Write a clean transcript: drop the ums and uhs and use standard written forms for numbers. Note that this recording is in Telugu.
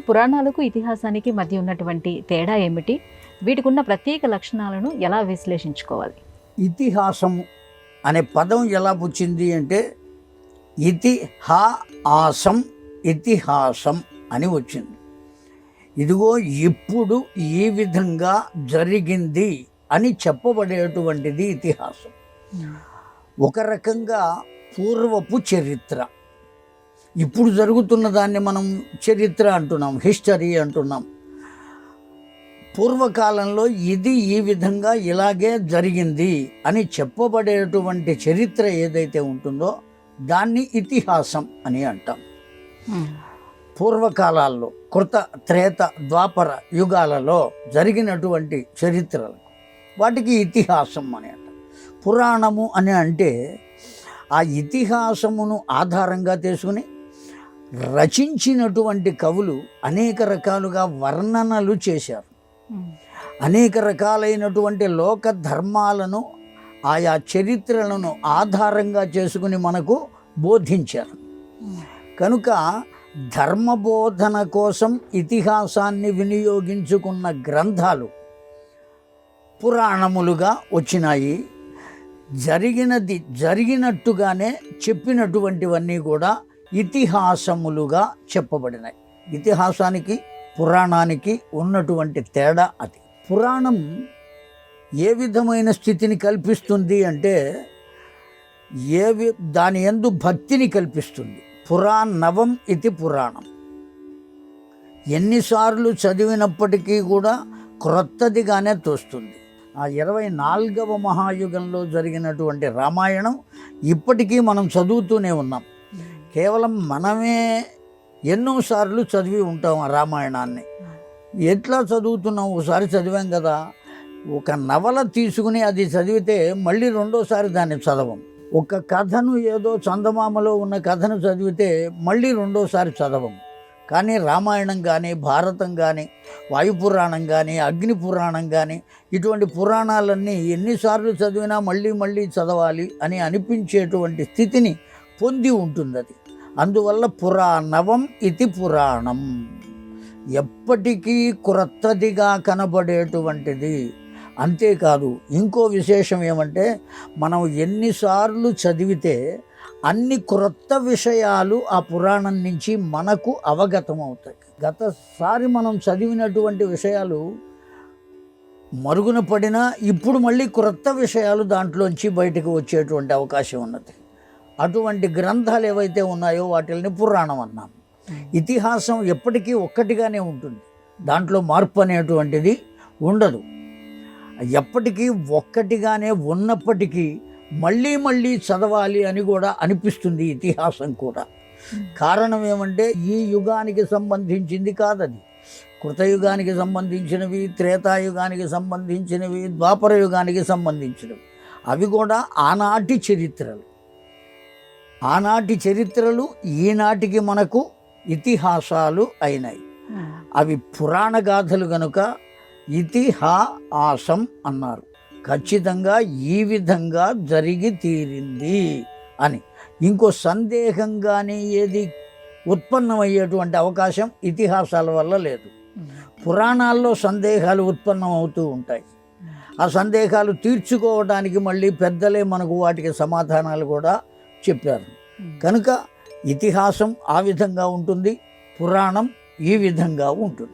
పురాణాలకు ఇతిహాసానికి మధ్య ఉన్నటువంటి తేడా ఏమిటి? వీటికి ఉన్న ప్రత్యేక లక్షణాలను ఎలా విశ్లేషించుకోవాలి? ఇతిహాసం అనే పదం ఎలా వచ్చింది అంటే ఆసం ఇతిహాసం అని వచ్చింది. ఇదిగో ఇప్పుడు ఈ విధంగా జరిగింది అని చెప్పబడేటువంటిది ఇతిహాసం. ఒక రకంగా పూర్వపు చరిత్ర. ఇప్పుడు జరుగుతున్న దాన్ని మనం చరిత్ర అంటున్నాం, హిస్టరీ అంటున్నాం. పూర్వకాలంలో ఇది ఈ విధంగా ఇలాగే జరిగింది అని చెప్పబడేటువంటి చరిత్ర ఏదైతే ఉంటుందో దాన్ని ఇతిహాసం అని అంటాం. పూర్వకాలాల్లో కృత త్రేత ద్వాపర యుగాలలో జరిగినటువంటి చరిత్రలు వాటికి ఇతిహాసం అని అంటాం. పురాణము అని అంటే ఆ ఇతిహాసమును ఆధారంగా తీసుకుని రచించినటువంటి కవులు అనేక రకాలుగా వర్ణనలు చేశారు. అనేక రకాలైనటువంటి లోక ధర్మాలను ఆయా చరిత్రలను ఆధారంగా చేసుకుని మనకు బోధించారు. కనుక ధర్మబోధన కోసం ఇతిహాసాన్ని వినియోగించుకున్న గ్రంథాలు పురాణములుగా వచ్చినాయి. జరిగినది జరిగినట్టుగానే చెప్పినటువంటివన్నీ కూడా ఇతిహాసములుగా చెప్పబడినాయి. ఇతిహాసానికి పురాణానికి ఉన్నటువంటి తేడా అది. పురాణం ఏ విధమైన స్థితిని కల్పిస్తుంది అంటే దాని యందు భక్తిని కల్పిస్తుంది. పురాణవం ఇది పురాణం. ఎన్నిసార్లు చదివినప్పటికీ కూడా క్రొత్తదిగానే తోస్తుంది. ఆ 24వ మహాయుగంలో జరిగినటువంటి రామాయణం ఇప్పటికీ మనం చదువుతూనే ఉన్నాం. కేవలం మనమే ఎన్నోసార్లు చదివి ఉంటాం ఆ రామాయణాన్ని. ఎట్లా చదువుతున్నాం? ఒకసారి చదివాం కదా, ఒక నవల తీసుకుని అది చదివితే మళ్ళీ రెండోసారి దాన్ని చదవం. ఒక కథను ఏదో చందమామలో ఉన్న కథను చదివితే మళ్ళీ రెండోసారి చదవం. కానీ రామాయణం కానీ భారతం కానీ వాయుపురాణం కానీ అగ్ని పురాణం కానీ ఇటువంటి పురాణాలన్నీ ఎన్నిసార్లు చదివినా మళ్ళీ మళ్ళీ చదవాలి అని అనిపించేటువంటి స్థితిని పొంది ఉంటుంది అది. అందువల్ల పురాణవం ఇది పురాణం, ఎప్పటికీ క్రొత్తదిగా కనబడేటువంటిది. అంతేకాదు, ఇంకో విశేషం ఏమంటే మనం ఎన్నిసార్లు చదివితే అన్ని క్రొత్త విషయాలు ఆ పురాణం నుంచి మనకు అవగతం అవుతాయి. గతసారి మనం చదివినటువంటి విషయాలు మరుగున పడినా ఇప్పుడు మళ్ళీ క్రొత్త విషయాలు దాంట్లోంచి బయటకు వచ్చేటువంటి అవకాశం ఉన్నది. అటువంటి గ్రంథాలు ఏవైతే ఉన్నాయో వాటిని పురాణం అన్నాం. ఇతిహాసం ఎప్పటికీ ఒక్కటిగానే ఉంటుంది, దాంట్లో మార్పు అనేటువంటిది ఉండదు. ఎప్పటికీ ఒక్కటిగానే ఉన్నప్పటికీ మళ్ళీ మళ్ళీ చదవాలి అని కూడా అనిపిస్తుంది ఇతిహాసం కూడా. కారణం ఏమంటే ఈ యుగానికి సంబంధించింది కాదది. కృతయుగానికి సంబంధించినవి, త్రేతాయుగానికి సంబంధించినవి, ద్వాపర యుగానికి సంబంధించినవి. అవి కూడా ఆనాటి చరిత్రలు. ఆనాటి చరిత్రలు ఈనాటికి మనకు ఇతిహాసాలు అయినాయి. అవి పురాణ గాథలు కనుక ఇతిహాసం అన్నారు. ఖచ్చితంగా ఈ విధంగా జరిగి తీరింది అని. ఇంకో సందేహం కానీ ఏది ఉత్పన్నమయ్యేటువంటి అవకాశం ఇతిహాసాల వల్ల లేదు. పురాణాల్లో సందేహాలు ఉత్పన్నం అవుతూ ఉంటాయి. ఆ సందేహాలు తీర్చుకోవడానికి మళ్ళీ పెద్దలే మనకు వాటికి సమాధానాలు కూడా చెప్పారు. కనుక ఇతిహాసం ఆ విధంగా ఉంటుంది, పురాణం ఈ విధంగా ఉంటుంది.